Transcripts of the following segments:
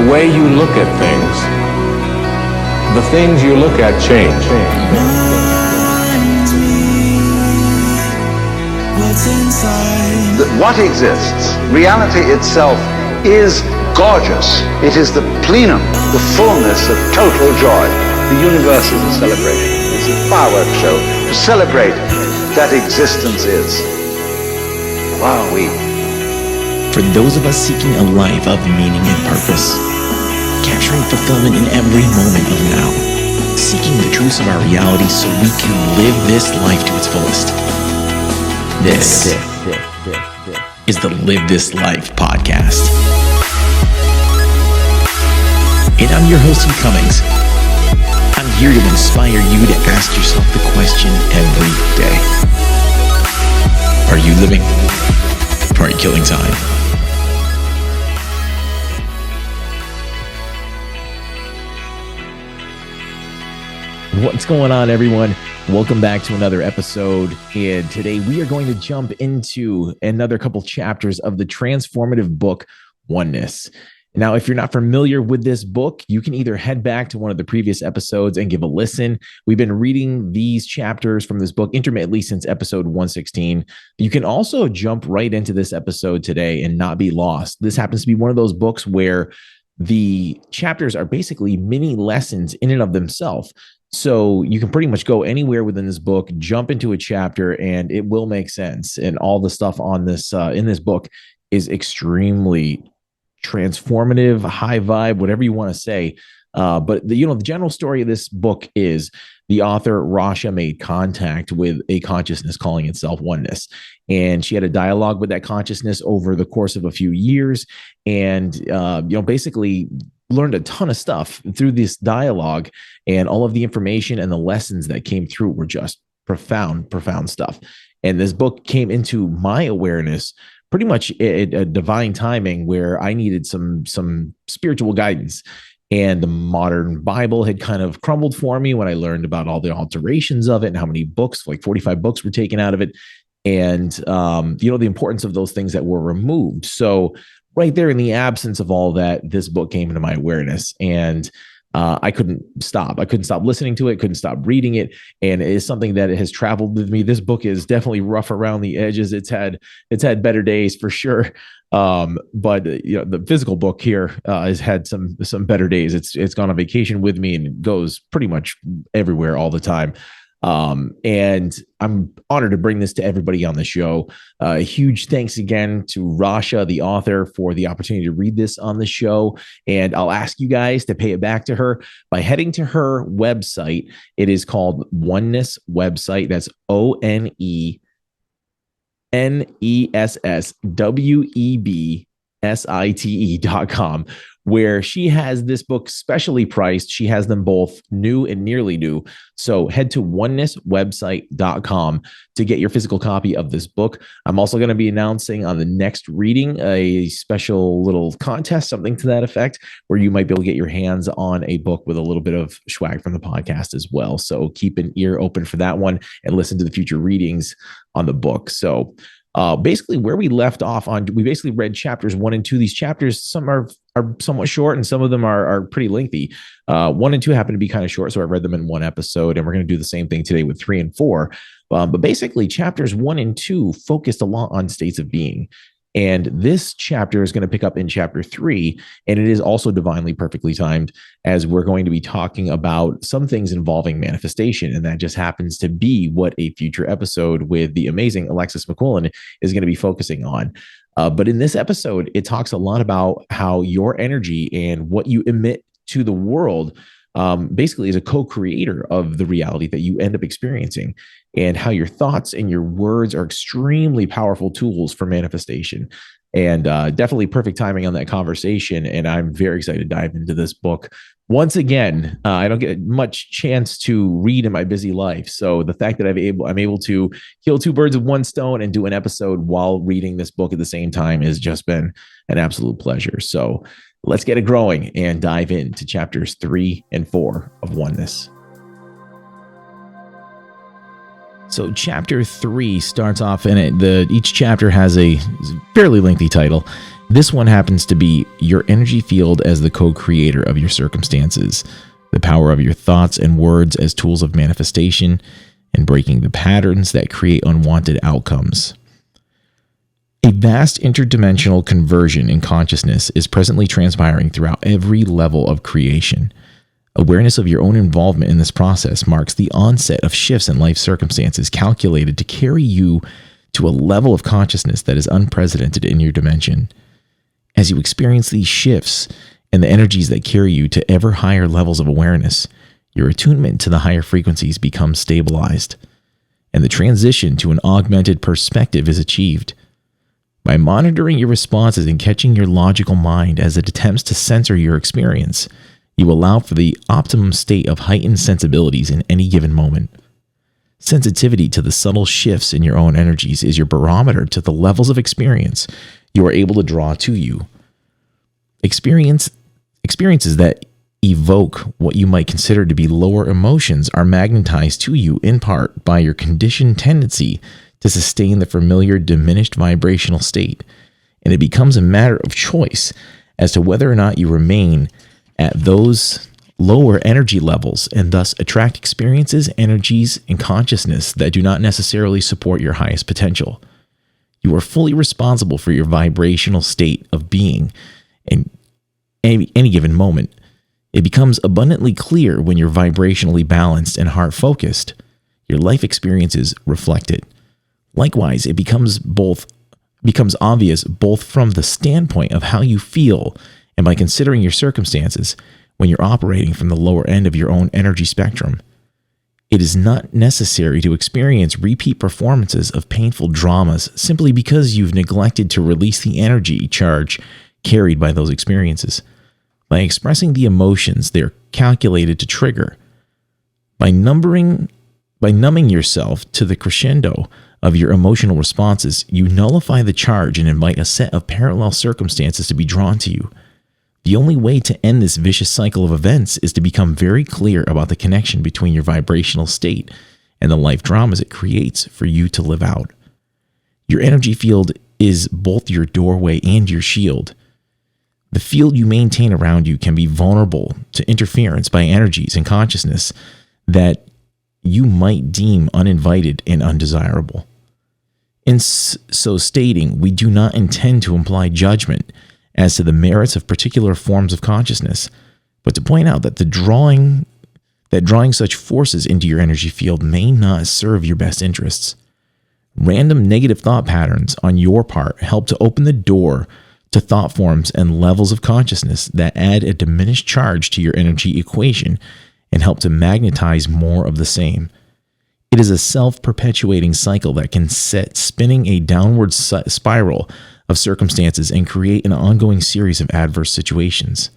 way you look at things, the things you look at change. What exists, reality itself, is gorgeous. It is the plenum, the fullness of total joy. The universe is a celebration. It's a fireworks show to celebrate that existence is. Wowee. For those of us seeking a life of meaning and purpose, capturing fulfillment in every moment of now, seeking the truths of our reality so we can live this life to its fullest. This is the Live This Life podcast. And I'm your host, Hugh Cummings. I'm here to inspire you to ask yourself the question every day. Are you living? Or are you killing time? What's going on, everyone? Welcome back to another episode. And today we are going to jump into another couple chapters of the transformative book, Oneness. Now, if you're not familiar with this book, you can either head back to one of the previous episodes and give a listen. We've been reading these chapters from this book intermittently since episode 116. You can also jump right into this episode today and not be lost. This happens to be one of those books where the chapters are basically mini lessons in and of themselves. So you can pretty much go anywhere within this book, jump into a chapter, and it will make sense. And all the stuff on this in this book is extremely transformative, high vibe, whatever you want to say. But the general story of this book is the author Rasha made contact with a consciousness calling itself Oneness, and she had a dialogue with that consciousness over the course of a few years, and basically learned a ton of stuff through this dialogue, and all of the information and the lessons that came through were just profound stuff. And this book came into my awareness pretty much at a divine timing where I needed some spiritual guidance. And the modern Bible had kind of crumbled for me when I learned about all the alterations of it and how many books, like 45 books were taken out of it. And, the importance of those things that were removed. So right there in the absence of all that, this book came into my awareness, and I couldn't stop. I couldn't stop listening to it, couldn't stop reading it. And it is something that has traveled with me. This book is definitely rough around the edges. It's had better days for sure. But the physical book here has had some better days. It's gone on vacation with me, and it goes pretty much everywhere all the time. And I'm honored to bring this to everybody on the show. A huge thanks again to Rasha, the author, for the opportunity to read this on the show. And I'll ask you guys to pay it back to her by heading to her website. It is called Oneness Website. That's ONESSWEBSITE.com, where she has this book specially priced. She has them both new and nearly new. So head to onenesswebsite.com to get your physical copy of this book. I'm also going to be announcing on the next reading a special little contest, something to that effect, where you might be able to get your hands on a book with a little bit of swag from the podcast as well. So keep an ear open for that one and listen to the future readings on the book. So basically where we left off on, we basically read chapters 1 and 2. These chapters, some are somewhat short and some of them are pretty lengthy. 1 and 2 happen to be kind of short, so I read them in one episode, and we're going to do the same thing today with 3 and 4. But basically chapters 1 and 2 focused a lot on states of being. And this chapter is going to pick up in chapter 3, and it is also divinely perfectly timed, as we're going to be talking about some things involving manifestation. And that just happens to be what a future episode with the amazing Alexis McQuillan is going to be focusing on. But in this episode, it talks a lot about how your energy and what you emit to the world basically is a co-creator of the reality that you end up experiencing, and how your thoughts and your words are extremely powerful tools for manifestation. And definitely perfect timing on that conversation. And I'm very excited to dive into this book. Once again, I don't get much chance to read in my busy life. So the fact that I'm able to kill two birds with one stone and do an episode while reading this book at the same time has just been an absolute pleasure. So let's get it growing and dive into chapters 3 and 4 of Oneness. So chapter 3 starts off, and each chapter has a fairly lengthy title, This one happens to be your energy field as the co-creator of your circumstances, the power of your thoughts and words as tools of manifestation, and breaking the patterns that create unwanted outcomes. A vast interdimensional conversion in consciousness is presently transpiring throughout every level of creation. Awareness of your own involvement in this process marks the onset of shifts in life circumstances calculated to carry you to a level of consciousness that is unprecedented in your dimension. As you experience these shifts and the energies that carry you to ever higher levels of awareness, your attunement to the higher frequencies becomes stabilized, and the transition to an augmented perspective is achieved. By monitoring your responses and catching your logical mind as it attempts to censor your experience, you allow for the optimum state of heightened sensibilities in any given moment. Sensitivity to the subtle shifts in your own energies is your barometer to the levels of experience you are able to draw to you. Experiences that evoke what you might consider to be lower emotions are magnetized to you in part by your conditioned tendency to sustain the familiar diminished vibrational state, and it becomes a matter of choice as to whether or not you remain at those lower energy levels and thus attract experiences, energies, and consciousness that do not necessarily support your highest potential. You are fully responsible for your vibrational state of being in any given moment. It becomes abundantly clear when you're vibrationally balanced and heart-focused. Your life experiences reflect it. Likewise, it becomes obvious both from the standpoint of how you feel and by considering your circumstances when you're operating from the lower end of your own energy spectrum. It is not necessary to experience repeat performances of painful dramas simply because you've neglected to release the energy charge carried by those experiences. By expressing the emotions they're calculated to trigger, by numbing yourself to the crescendo of your emotional responses, you nullify the charge and invite a set of parallel circumstances to be drawn to you. The only way to end this vicious cycle of events is to become very clear about the connection between your vibrational state and the life dramas it creates for you to live out. Your energy field is both your doorway and your shield. The field you maintain around you can be vulnerable to interference by energies and consciousness that you might deem uninvited and undesirable. In so stating, we do not intend to imply judgment as to the merits of particular forms of consciousness, but to point out that drawing such forces into your energy field may not serve your best interests. Random negative thought patterns on your part help to open the door to thought forms and levels of consciousness that add a diminished charge to your energy equation and help to magnetize more of the same. It is a self-perpetuating cycle that can set spinning a downward spiral of circumstances and create an ongoing series of adverse situations.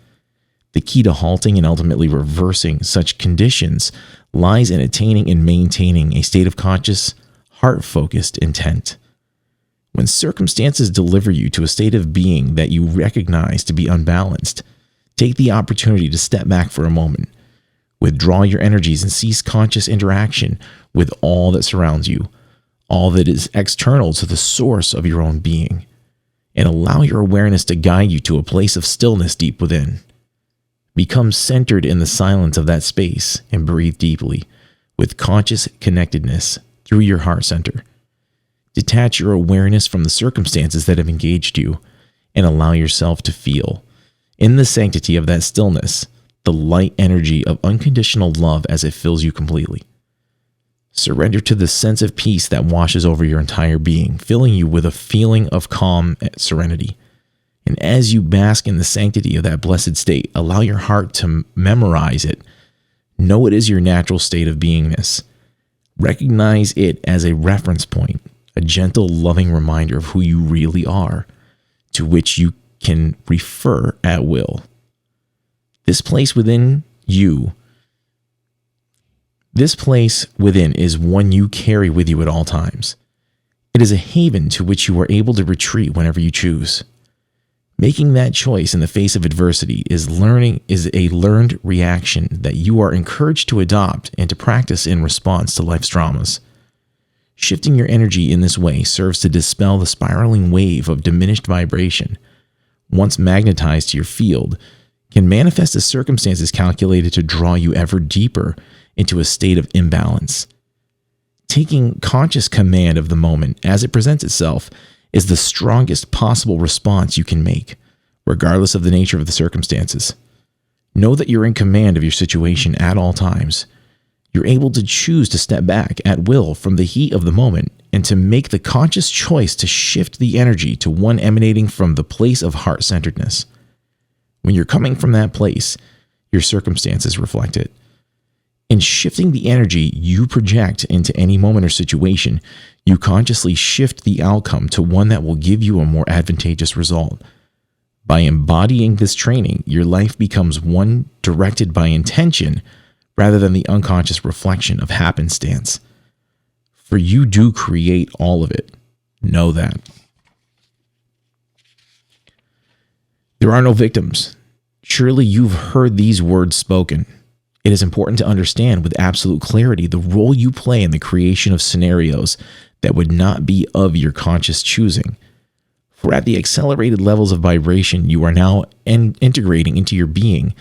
The key to halting and ultimately reversing such conditions lies in attaining and maintaining a state of conscious, heart-focused intent. When circumstances deliver you to a state of being that you recognize to be unbalanced, take the opportunity to step back for a moment. Withdraw your energies and cease conscious interaction with all that surrounds you, all that is external to the source of your own being, and allow your awareness to guide you to a place of stillness deep within. Become centered in the silence of that space and breathe deeply with conscious connectedness through your heart center. Detach your awareness from the circumstances that have engaged you and allow yourself to feel, in the sanctity of that stillness, the light energy of unconditional love as it fills you completely. Surrender to the sense of peace that washes over your entire being, filling you with a feeling of calm and serenity. And as you bask in the sanctity of that blessed state, allow your heart to memorize it. Know it is your natural state of beingness. Recognize it as a reference point, a gentle, loving reminder of who you really are, to which you can refer at will. This place within is one you carry with you at all times. It is a haven to which you are able to retreat whenever you choose. Making that choice in the face of adversity is a learned reaction that you are encouraged to adopt and to practice in response to life's dramas. Shifting your energy in this way serves to dispel the spiraling wave of diminished vibration, once magnetized to your field, can manifest as circumstances calculated to draw you ever deeper into a state of imbalance. Taking conscious command of the moment as it presents itself is the strongest possible response you can make, regardless of the nature of the circumstances. Know that you're in command of your situation at all times. You're able to choose to step back at will from the heat of the moment and to make the conscious choice to shift the energy to one emanating from the place of heart-centeredness. When you're coming from that place, your circumstances reflect it. In shifting the energy you project into any moment or situation, you consciously shift the outcome to one that will give you a more advantageous result. By embodying this training, your life becomes one directed by intention rather than the unconscious reflection of happenstance. For you do create all of it. Know that. There are no victims. Surely you've heard these words spoken. It is important to understand with absolute clarity the role you play in the creation of scenarios that would not be of your conscious choosing. For at the accelerated levels of vibration you are now integrating into your being,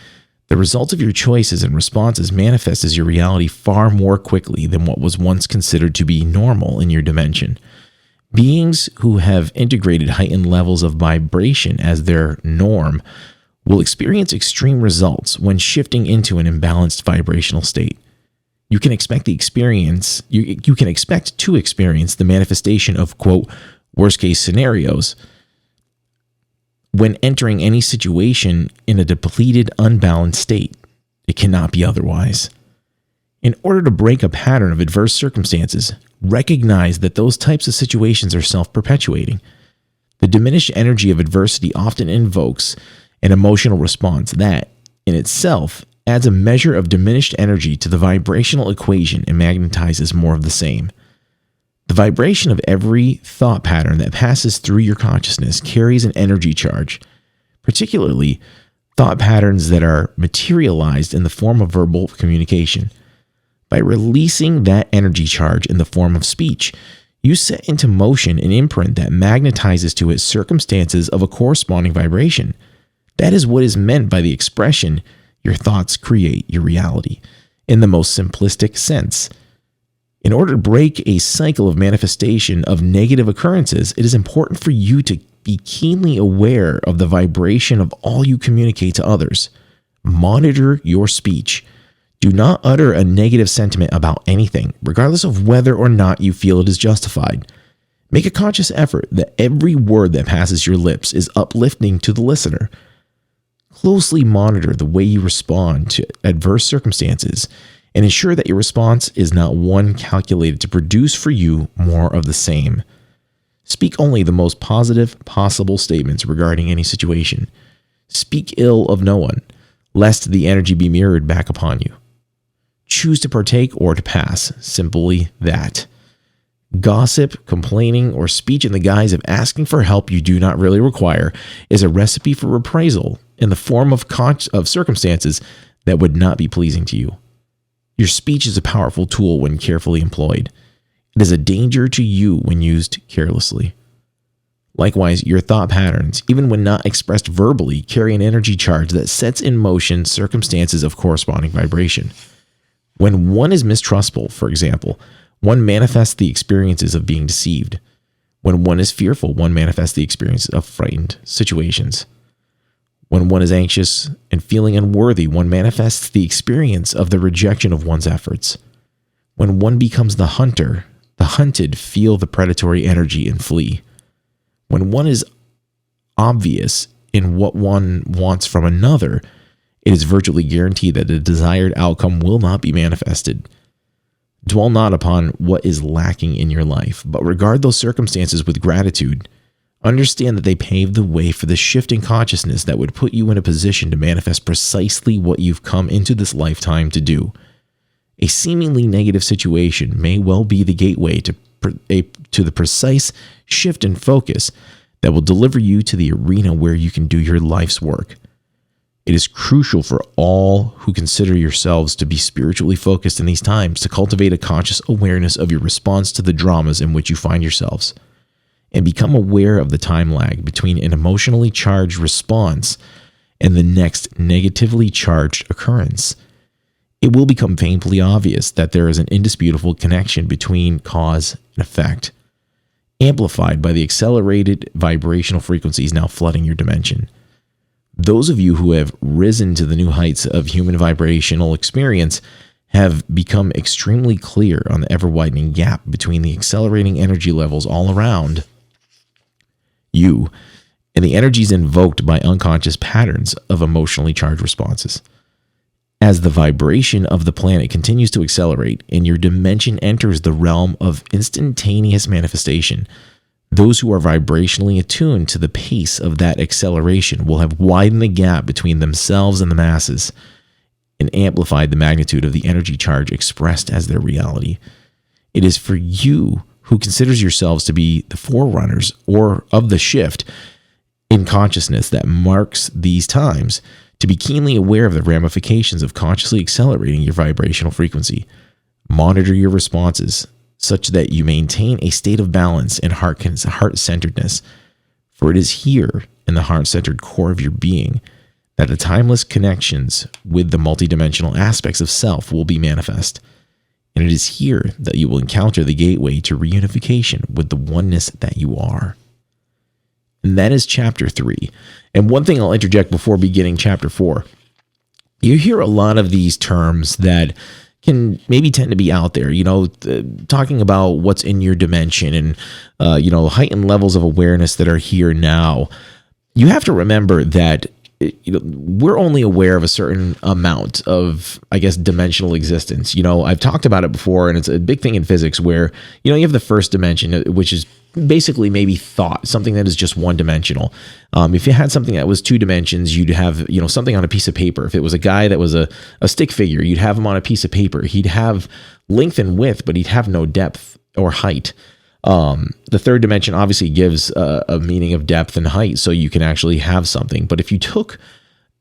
the result of your choices and responses manifest as your reality far more quickly than what was once considered to be normal in your dimension. Beings who have integrated heightened levels of vibration as their norm will experience extreme results when shifting into an imbalanced vibrational state. You can expect to experience the manifestation of, quote, worst case scenarios when entering any situation in a depleted, unbalanced state. It cannot be otherwise. In order to break a pattern of adverse circumstances, recognize that those types of situations are self-perpetuating. The diminished energy of adversity often invokes an emotional response that, in itself, adds a measure of diminished energy to the vibrational equation and magnetizes more of the same. The vibration of every thought pattern that passes through your consciousness carries an energy charge, particularly thought patterns that are materialized in the form of verbal communication. By releasing that energy charge in the form of speech, you set into motion an imprint that magnetizes to it circumstances of a corresponding vibration. That is what is meant by the expression, your thoughts create your reality, in the most simplistic sense. In order to break a cycle of manifestation of negative occurrences, it is important for you to be keenly aware of the vibration of all you communicate to others. Monitor your speech. Do not utter a negative sentiment about anything, regardless of whether or not you feel it is justified. Make a conscious effort that every word that passes your lips is uplifting to the listener. Closely monitor the way you respond to adverse circumstances and ensure that your response is not one calculated to produce for you more of the same. Speak only the most positive possible statements regarding any situation. Speak ill of no one, lest the energy be mirrored back upon you. Choose to partake or to pass, simply that. Gossip, complaining, or speech in the guise of asking for help you do not really require is a recipe for reprisal in the form of circumstances that would not be pleasing to you. Your speech is a powerful tool when carefully employed. It is a danger to you when used carelessly. Likewise, your thought patterns, even when not expressed verbally, carry an energy charge that sets in motion circumstances of corresponding vibration. When one is mistrustful, for example, one manifests the experiences of being deceived. When one is fearful, one manifests the experience of frightened situations. When one is anxious and feeling unworthy, one manifests the experience of the rejection of one's efforts. When one becomes the hunter, the hunted feel the predatory energy and flee. When one is obvious in what one wants from another, it is virtually guaranteed that the desired outcome will not be manifested. Dwell not upon what is lacking in your life, but regard those circumstances with gratitude. Understand that they pave the way for the shift in consciousness that would put you in a position to manifest precisely what you've come into this lifetime to do. A seemingly negative situation may well be the gateway to the precise shift in focus that will deliver you to the arena where you can do your life's work. It is crucial for all who consider yourselves to be spiritually focused in these times to cultivate a conscious awareness of your response to the dramas in which you find yourselves. and become aware of the time lag between an emotionally charged response and the next negatively charged occurrence, it will become painfully obvious that there is an indisputable connection between cause and effect, amplified by the accelerated vibrational frequencies now flooding your dimension. Those of you who have risen to the new heights of human vibrational experience have become extremely clear on the ever-widening gap between the accelerating energy levels all around you and the energies invoked by unconscious patterns of emotionally charged responses. As the vibration of the planet continues to accelerate and your dimension enters the realm of instantaneous manifestation, those who are vibrationally attuned to the pace of that acceleration will have widened the gap between themselves and the masses and amplified the magnitude of the energy charge expressed as their reality. It is for you who considers yourselves to be the forerunners or of the shift in consciousness that marks these times to be keenly aware of the ramifications of consciously accelerating your vibrational frequency. Monitor your responses such that you maintain a state of balance and heart-centeredness, for it is here in the heart-centered core of your being that the timeless connections with the multidimensional aspects of self will be manifest. And it is here that you will encounter the gateway to reunification with the oneness that you are. And that is chapter 3. And one thing I'll interject before beginning chapter 4. You hear a lot of these terms that can maybe tend to be out there, talking about what's in your dimension and, heightened levels of awareness that are here now. You have to remember that we're only aware of a certain amount of, dimensional existence. I've talked about it before, and it's a big thing in physics where, you have the first dimension, which is basically maybe thought, something that is just one dimensional. If you had something that was two dimensions, you'd have, something on a piece of paper. If it was a guy that was a stick figure, you'd have him on a piece of paper. He'd have length and width, but he'd have no depth or height. The third dimension obviously gives a meaning of depth and height, so you can actually have something. But if you took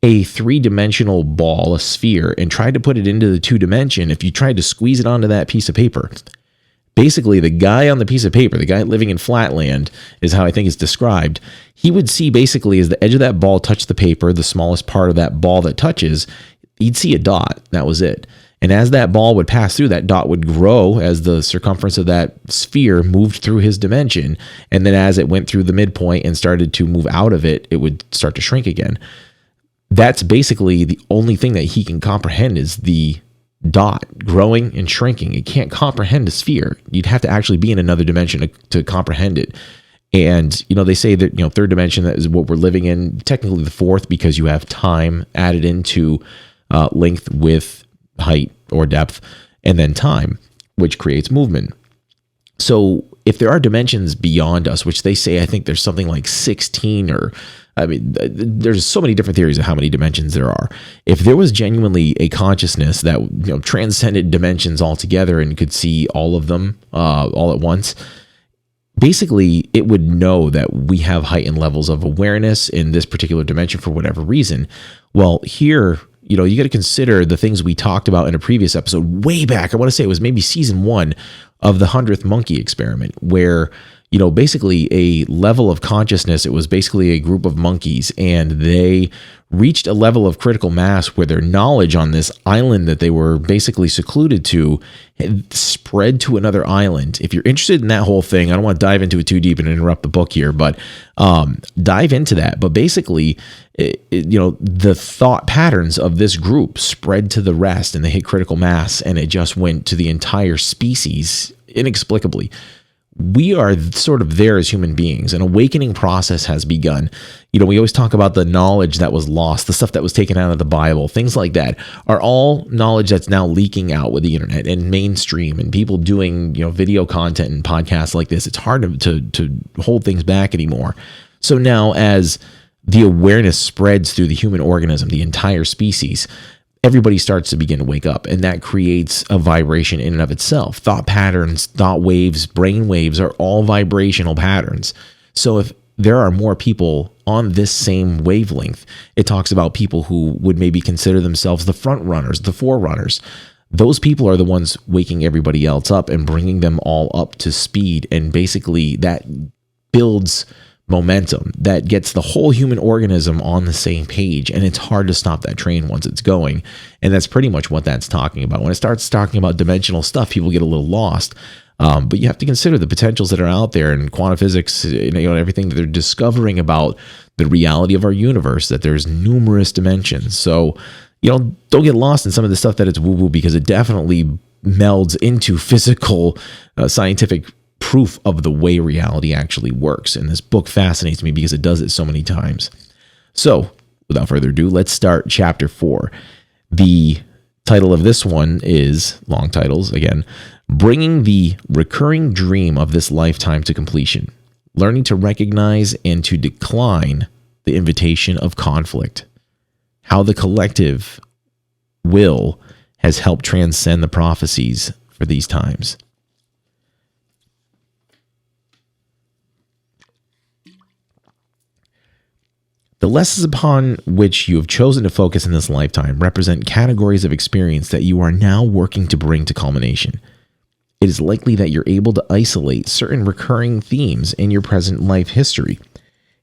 a three-dimensional ball, a sphere, and tried to put it into the two-dimension, if you tried to squeeze it onto that piece of paper, basically the guy on the piece of paper, the guy living in flatland, is how I think it's described. He would see basically as the edge of that ball touched the paper, the smallest part of that ball that touches, he'd see a dot. That was it. And as that ball would pass through, that dot would grow as the circumference of that sphere moved through his dimension. And then as it went through the midpoint and started to move out of it, it would start to shrink again. That's basically the only thing that he can comprehend is the dot growing and shrinking. It can't comprehend a sphere. You'd have to actually be in another dimension to comprehend it. And, they say that, third dimension, that is what we're living in, technically the fourth, because you have time added into length, width, height or depth, and then time, which creates movement. So if there are dimensions beyond us, which they say, I think there's something like 16 there's so many different theories of how many dimensions there are. If there was genuinely a consciousness that transcended dimensions altogether and could see all of them all at once, basically it would know that we have heightened levels of awareness in this particular dimension for whatever reason. Well, here, you got to consider the things we talked about in a previous episode way back. I want to say it was maybe season 1 of the 100th Monkey Experiment, where, basically a level of consciousness, it was basically a group of monkeys, and they reached a level of critical mass where their knowledge on this island that they were basically secluded to had spread to another island. If you're interested in that whole thing, I don't want to dive into it too deep and interrupt the book here, but dive into that. But basically, the thought patterns of this group spread to the rest, and they hit critical mass, and it just went to the entire species inexplicably. We are sort of there as human beings. An awakening process has begun. We always talk about the knowledge that was lost, the stuff that was taken out of the Bible, things like that are all knowledge that's now leaking out with the internet and mainstream and people doing, video content and podcasts like this. It's hard to hold things back anymore. So now as the awareness spreads through the human organism, the entire species, everybody starts to begin to wake up, and that creates a vibration in and of itself. Thought patterns, thought waves, brain waves are all vibrational patterns. So if there are more people on this same wavelength, it talks about people who would maybe consider themselves the front runners, the forerunners. Those people are the ones waking everybody else up and bringing them all up to speed. And basically that builds momentum, that gets the whole human organism on the same page, and it's hard to stop that train once it's going. And that's pretty much what that's talking about. When it starts talking about dimensional stuff, people get a little lost. But you have to consider the potentials that are out there in quantum physics, everything that they're discovering about the reality of our universe, that there's numerous dimensions. So, don't get lost in some of the stuff that it's woo-woo, because it definitely melds into physical, scientific proof of the way reality actually works. And this book fascinates me because it does it so many times. So, without further ado, let's start chapter 4. The title of this one is, long titles again, Bringing the Recurring Dream of This Lifetime to Completion, Learning to Recognize and to Decline the Invitation of Conflict, How the Collective Will has helped transcend the prophecies for these times. The lessons upon which you have chosen to focus in this lifetime represent categories of experience that you are now working to bring to culmination. It is likely that you're able to isolate certain recurring themes in your present life history,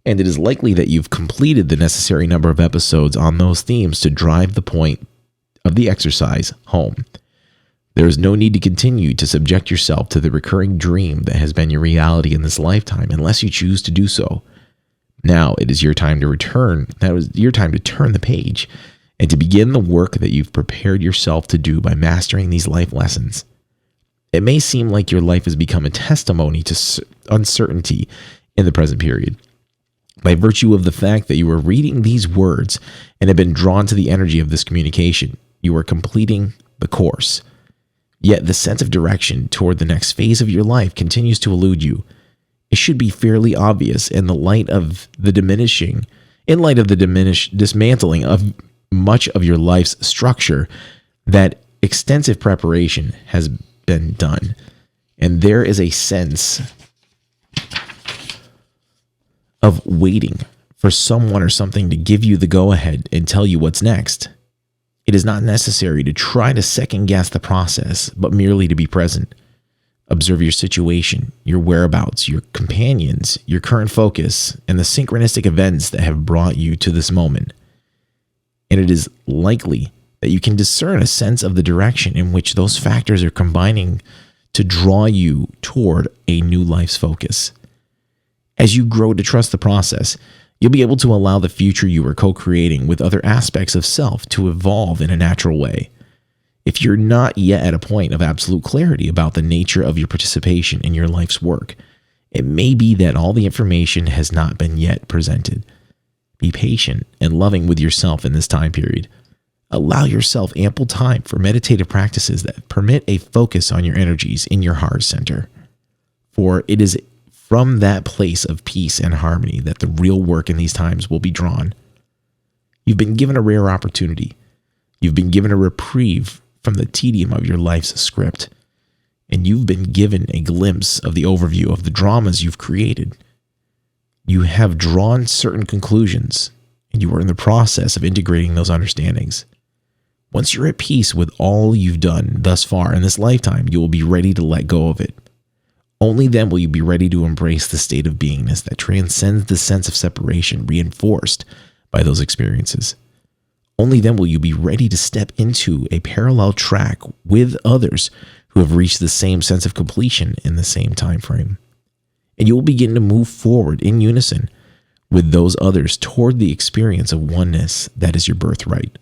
and it is likely that you've completed the necessary number of episodes on those themes to drive the point of the exercise home. There is no need to continue to subject yourself to the recurring dream that has been your reality in this lifetime unless you choose to do so. Now it is your time to return. That was your time to turn the page and to begin the work that you've prepared yourself to do by mastering these life lessons. It may seem like your life has become a testimony to uncertainty in the present period. By virtue of the fact that you are reading these words and have been drawn to the energy of this communication, you are completing the course. Yet the sense of direction toward the next phase of your life continues to elude you. It should be fairly obvious in light of the dismantling of much of your life's structure that extensive preparation has been done. And there is a sense of waiting for someone or something to give you the go-ahead and tell you what's next. It is not necessary to try to second-guess the process, but merely to be present. Observe your situation, your whereabouts, your companions, your current focus, and the synchronistic events that have brought you to this moment. And it is likely that you can discern a sense of the direction in which those factors are combining to draw you toward a new life's focus. As you grow to trust the process, you'll be able to allow the future you are co-creating with other aspects of self to evolve in a natural way. If you're not yet at a point of absolute clarity about the nature of your participation in your life's work, it may be that all the information has not been yet presented. Be patient and loving with yourself in this time period. Allow yourself ample time for meditative practices that permit a focus on your energies in your heart center. For it is from that place of peace and harmony that the real work in these times will be drawn. You've been given a rare opportunity. You've been given a reprieve from the tedium of your life's script, and you've been given a glimpse of the overview of the dramas you've created. You have drawn certain conclusions, and you are in the process of integrating those understandings. Once you're at peace with all you've done thus far in this lifetime, you will be ready to let go of it. Only then will you be ready to embrace the state of beingness that transcends the sense of separation reinforced by those experiences. Only then will you be ready to step into a parallel track with others who have reached the same sense of completion in the same time frame. And you will begin to move forward in unison with those others toward the experience of oneness that is your birthright.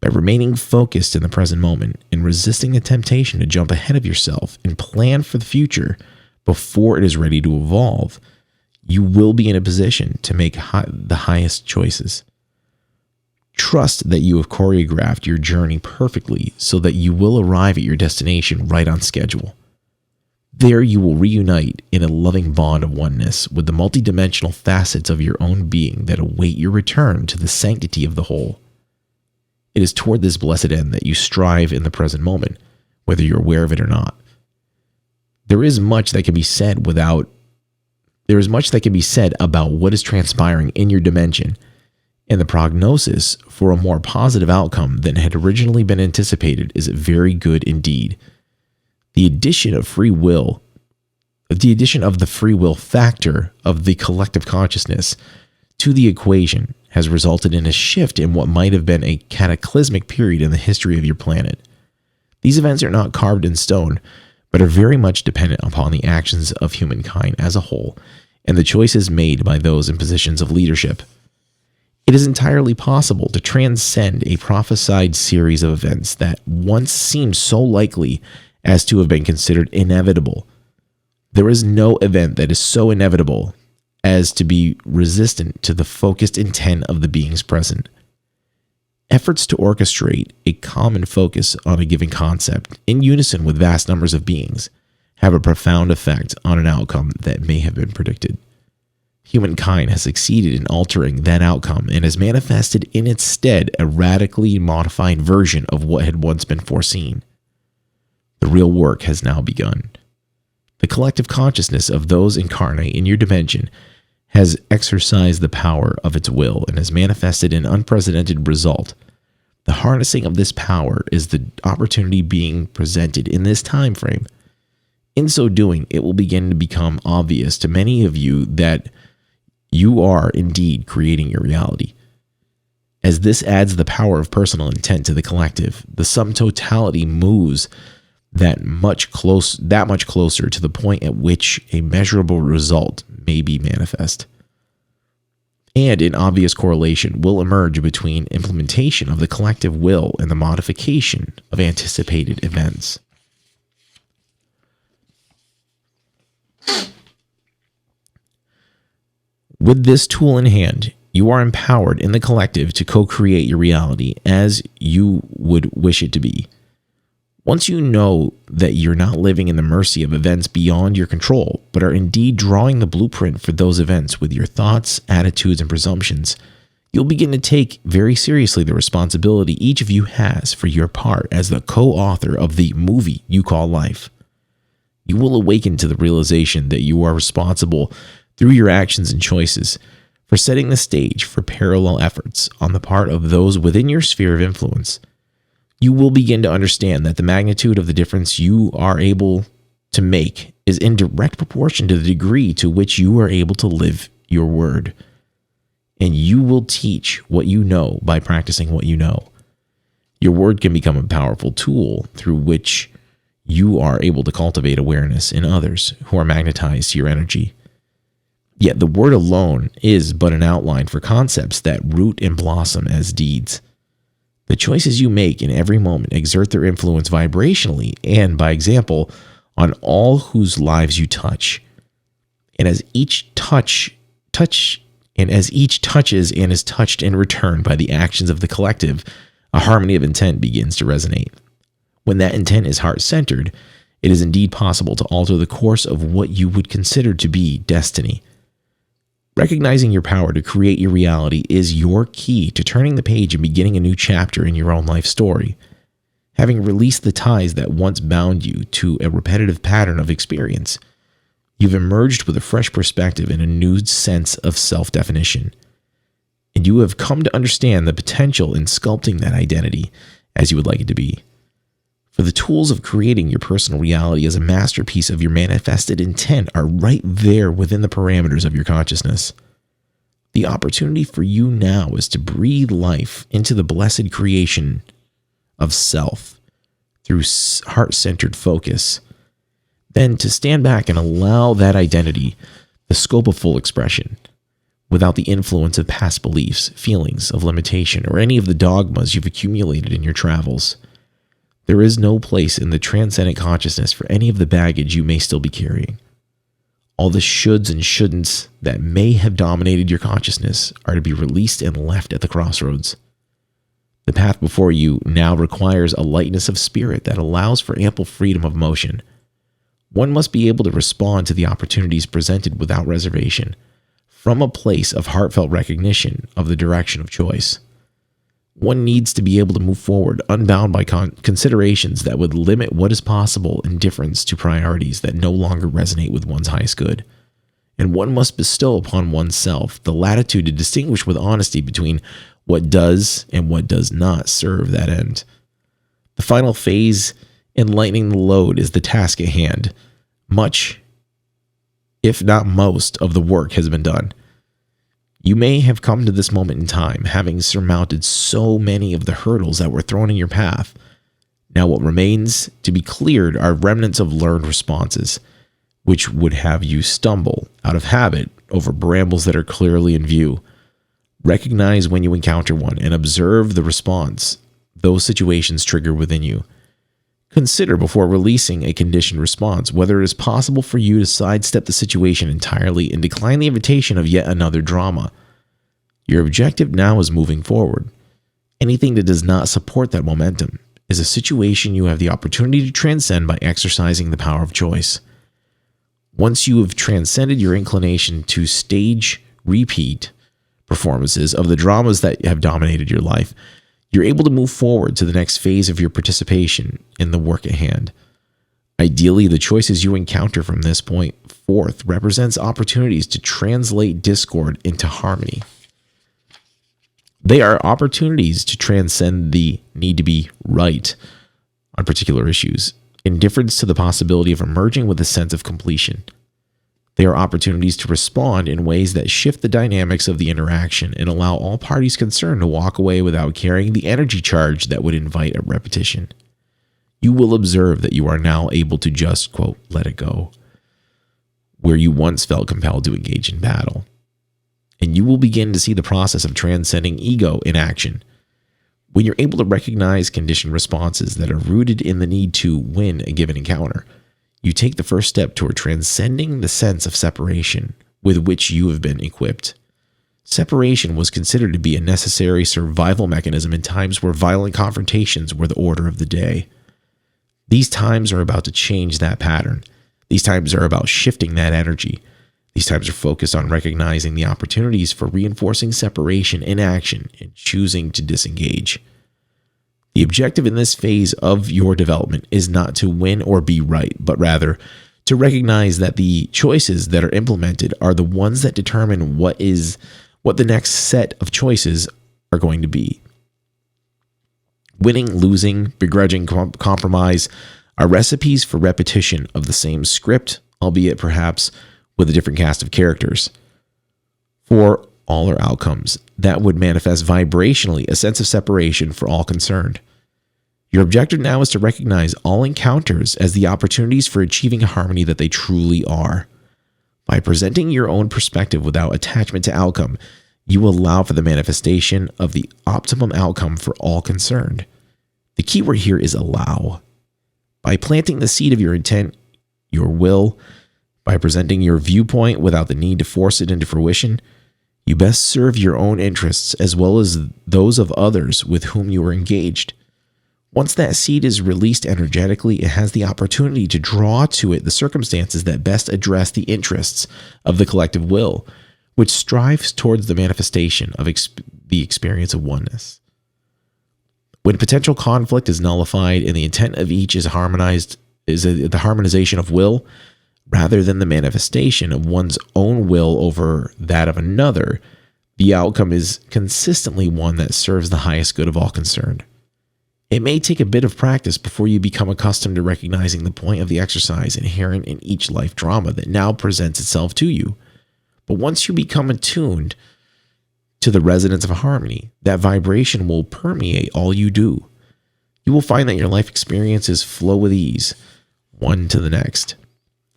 By remaining focused in the present moment and resisting the temptation to jump ahead of yourself and plan for the future before it is ready to evolve, you will be in a position to make the highest choices. Trust that you have choreographed your journey perfectly so that you will arrive at your destination right on schedule. There you will reunite in a loving bond of oneness with the multidimensional facets of your own being that await your return to the sanctity of the whole. It is toward this blessed end that you strive in the present moment, whether you're aware of it or not. There is much that can be said about what is transpiring in your dimension, and the prognosis for a more positive outcome than had originally been anticipated is very good indeed. The addition of free will The addition of the free will factor of the collective consciousness to the equation has resulted in a shift in what might have been a cataclysmic period in the history of your planet. These events are not carved in stone, but are very much dependent upon the actions of humankind as a whole and the choices made by those in positions of leadership. It is entirely possible to transcend a prophesied series of events that once seemed so likely as to have been considered inevitable. There is no event that is so inevitable as to be resistant to the focused intent of the beings present. Efforts to orchestrate a common focus on a given concept in unison with vast numbers of beings have a profound effect on an outcome that may have been predicted. Humankind has succeeded in altering that outcome and has manifested in its stead a radically modified version of what had once been foreseen. The real work has now begun. The collective consciousness of those incarnate in your dimension has exercised the power of its will and has manifested an unprecedented result. The harnessing of this power is the opportunity being presented in this time frame. In so doing, it will begin to become obvious to many of you that you are indeed creating your reality. As this adds the power of personal intent to the collective, the sum totality moves that much closer to the point at which a measurable result may be manifest. And an obvious correlation will emerge between implementation of the collective will and the modification of anticipated events. With this tool in hand, you are empowered in the collective to co-create your reality as you would wish it to be. Once you know that you're not living in the mercy of events beyond your control, but are indeed drawing the blueprint for those events with your thoughts, attitudes, and presumptions, you'll begin to take very seriously the responsibility each of you has for your part as the co-author of the movie you call life. You will awaken to the realization that you are responsible through your actions and choices for setting the stage for parallel efforts on the part of those within your sphere of influence. You will begin to understand that the magnitude of the difference you are able to make is in direct proportion to the degree to which you are able to live your word. And you will teach what you know by practicing what you know. Your word can become a powerful tool through which you are able to cultivate awareness in others who are magnetized to your energy. Yet the word alone is but an outline for concepts that root and blossom as deeds. The choices you make in every moment exert their influence vibrationally and by example on all whose lives you touch. And as each touches and is touched in return by the actions of the collective, a harmony of intent begins to resonate. When that intent is heart-centered, it is indeed possible to alter the course of what you would consider to be destiny. Recognizing your power to create your reality is your key to turning the page and beginning a new chapter in your own life story. Having released the ties that once bound you to a repetitive pattern of experience, you've emerged with a fresh perspective and a new sense of self-definition. And you have come to understand the potential in sculpting that identity as you would like it to be. For the tools of creating your personal reality as a masterpiece of your manifested intent are right there within the parameters of your consciousness. The opportunity for you now is to breathe life into the blessed creation of self through heart-centered focus. Then to stand back and allow that identity the scope of full expression without the influence of past beliefs, feelings of limitation, or any of the dogmas you've accumulated in your travels. There is no place in the transcendent consciousness for any of the baggage you may still be carrying. All the shoulds and shouldn'ts that may have dominated your consciousness are to be released and left at the crossroads. The path before you now requires a lightness of spirit that allows for ample freedom of motion. One must be able to respond to the opportunities presented without reservation, from a place of heartfelt recognition of the direction of choice. One needs to be able to move forward unbound by considerations that would limit what is possible in difference to priorities that no longer resonate with one's highest good. And one must bestow upon oneself the latitude to distinguish with honesty between what does and what does not serve that end. The final phase in lightening the load is the task at hand. Much if not most, of the work has been done. You may have come to this moment in time having surmounted so many of the hurdles that were thrown in your path. Now what remains to be cleared are remnants of learned responses, which would have you stumble out of habit over brambles that are clearly in view. Recognize when you encounter one and observe the response those situations trigger within you. Consider before releasing a conditioned response whether it is possible for you to sidestep the situation entirely and decline the invitation of yet another drama. Your objective now is moving forward. Anything that does not support that momentum is a situation you have the opportunity to transcend by exercising the power of choice. Once you have transcended your inclination to stage repeat performances of the dramas that have dominated your life, you're able to move forward to the next phase of your participation in the work at hand. Ideally, the choices you encounter from this point forth represents opportunities to translate discord into harmony. They are opportunities to transcend the need to be right on particular issues, indifference to the possibility of emerging with a sense of completion. They are opportunities to respond in ways that shift the dynamics of the interaction and allow all parties concerned to walk away without carrying the energy charge that would invite a repetition. You will observe that you are now able to just, quote, let it go, where you once felt compelled to engage in battle. And you will begin to see the process of transcending ego in action. When you're able to recognize conditioned responses that are rooted in the need to win a given encounter, you take the first step toward transcending the sense of separation with which you have been equipped. Separation was considered to be a necessary survival mechanism in times where violent confrontations were the order of the day. These times are about to change that pattern. These times are about shifting that energy. These times are focused on recognizing the opportunities for reinforcing separation in action and choosing to disengage. The objective in this phase of your development is not to win or be right, but rather to recognize that the choices that are implemented are the ones that determine what the next set of choices are going to be. Winning, losing, begrudging, compromise are recipes for repetition of the same script, albeit perhaps with a different cast of characters. For all are outcomes that would manifest vibrationally a sense of separation for all concerned. Your objective now is to recognize all encounters as the opportunities for achieving a harmony that they truly are. By presenting your own perspective without attachment to outcome, you allow for the manifestation of the optimum outcome for all concerned. The key word here is allow. By planting the seed of your intent, your will, by presenting your viewpoint without the need to force it into fruition, you best serve your own interests as well as those of others with whom you are engaged. Once that seed is released energetically, it has the opportunity to draw to it the circumstances that best address the interests of the collective will, which strives towards the manifestation of the experience of oneness. When potential conflict is nullified and the intent of each is harmonized, the harmonization of will, rather than the manifestation of one's own will over that of another, the outcome is consistently one that serves the highest good of all concerned. It may take a bit of practice before you become accustomed to recognizing the point of the exercise inherent in each life drama that now presents itself to you. But once you become attuned to the resonance of harmony, that vibration will permeate all you do. You will find that your life experiences flow with ease, one to the next,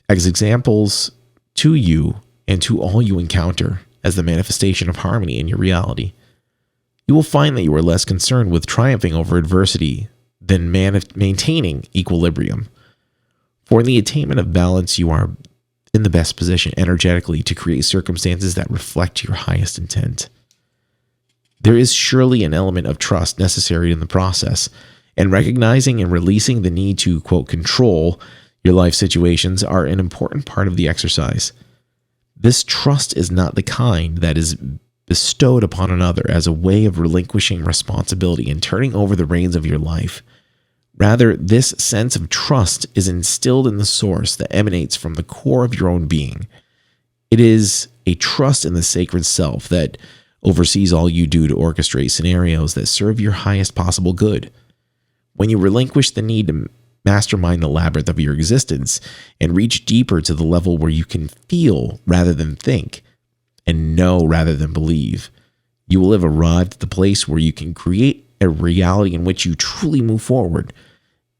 as examples to you and to all you encounter as the manifestation of harmony in your reality. You will find that you are less concerned with triumphing over adversity than maintaining equilibrium. For in the attainment of balance, you are in the best position energetically to create circumstances that reflect your highest intent. There is surely an element of trust necessary in the process, and recognizing and releasing the need to, quote, control your life situations are an important part of the exercise. This trust is not the kind that is bestowed upon another as a way of relinquishing responsibility and turning over the reins of your life. Rather, this sense of trust is instilled in the source that emanates from the core of your own being. It is a trust in the sacred self that oversees all you do to orchestrate scenarios that serve your highest possible good. When you relinquish the need to mastermind the labyrinth of your existence and reach deeper to the level where you can feel rather than think and know rather than believe. You will have arrived at the place where you can create a reality in which you truly move forward.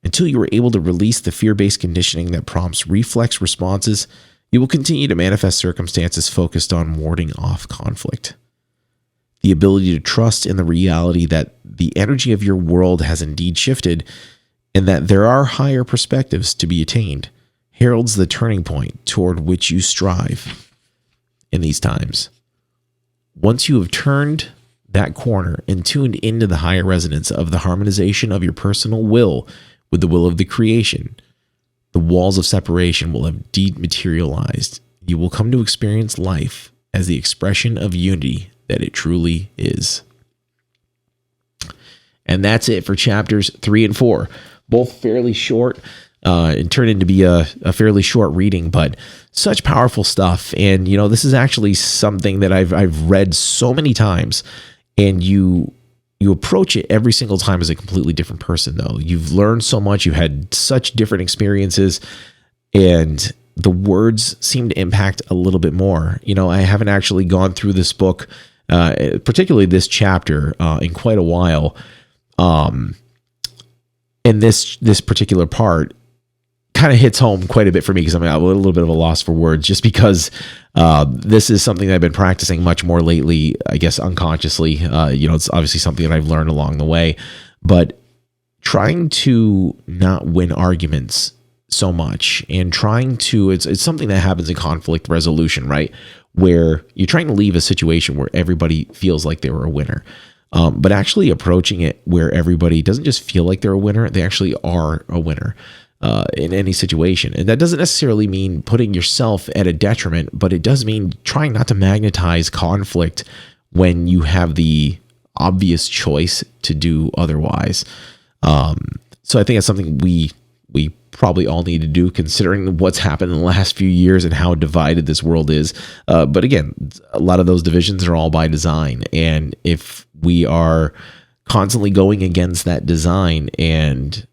Until you are able to release the fear-based conditioning that prompts reflex responses, you will continue to manifest circumstances focused on warding off conflict. The ability to trust in the reality that the energy of your world has indeed shifted and that there are higher perspectives to be attained heralds the turning point toward which you strive in these times. Once you have turned that corner and tuned into the higher resonance of the harmonization of your personal will with the will of the creation, the walls of separation will have dematerialized. You will come to experience life as the expression of unity that it truly is. And that's it for chapters 3 and 4. Both fairly short. It turned into be a fairly short reading, but such powerful stuff. And, this is actually something that I've read so many times, and you approach it every single time as a completely different person, though. You've learned so much. You've had such different experiences, and the words seem to impact a little bit more. I haven't actually gone through this book, particularly this chapter, in quite a while. And this particular part kind of hits home quite a bit for me because I'm a little bit of a loss for words, just because this is something that I've been practicing much more lately, I guess unconsciously. It's obviously something that I've learned along the way, but trying to not win arguments so much and trying to, it's something that happens in conflict resolution, right? Where you're trying to leave a situation where everybody feels like they were a winner. But actually approaching it where everybody doesn't just feel like they're a winner, they actually are a winner in any situation. And that doesn't necessarily mean putting yourself at a detriment, but it does mean trying not to magnetize conflict when you have the obvious choice to do otherwise. So I think that's something we probably all need to do, considering what's happened in the last few years and how divided this world is. But again, a lot of those divisions are all by design. And if we are constantly going against that design and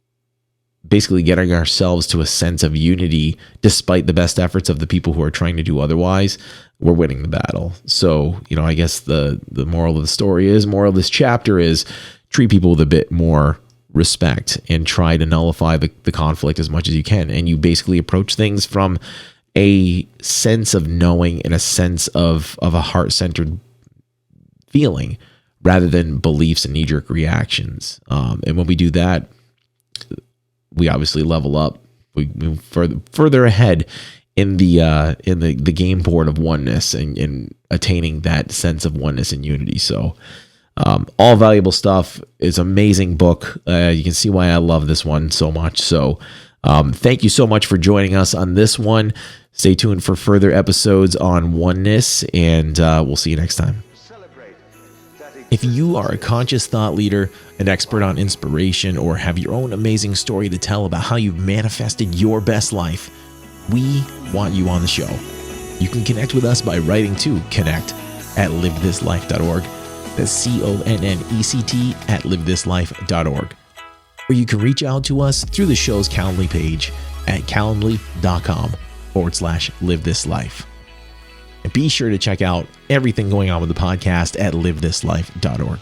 basically getting ourselves to a sense of unity, despite the best efforts of the people who are trying to do otherwise, we're winning the battle. So, I guess the moral of the story is, moral of this chapter is, treat people with a bit more respect and try to nullify the conflict as much as you can. And you basically approach things from a sense of knowing and a sense of a heart-centered feeling rather than beliefs and knee-jerk reactions. And when we do that, we obviously level up. We move further ahead in the game board of oneness and attaining that sense of oneness and unity. So all valuable stuff. It's an amazing book. You can see why I love this one so much. So thank you so much for joining us on this one. Stay tuned for further episodes on oneness, and we'll see you next time. If you are a conscious thought leader, an expert on inspiration, or have your own amazing story to tell about how you've manifested your best life, we want you on the show. You can connect with us by writing to connect@livethislife.org. That's CONNECT@livethislife.org. Or you can reach out to us through the show's Calendly page at calendly.com/livethislife. And be sure to check out everything going on with the podcast at livethislife.org.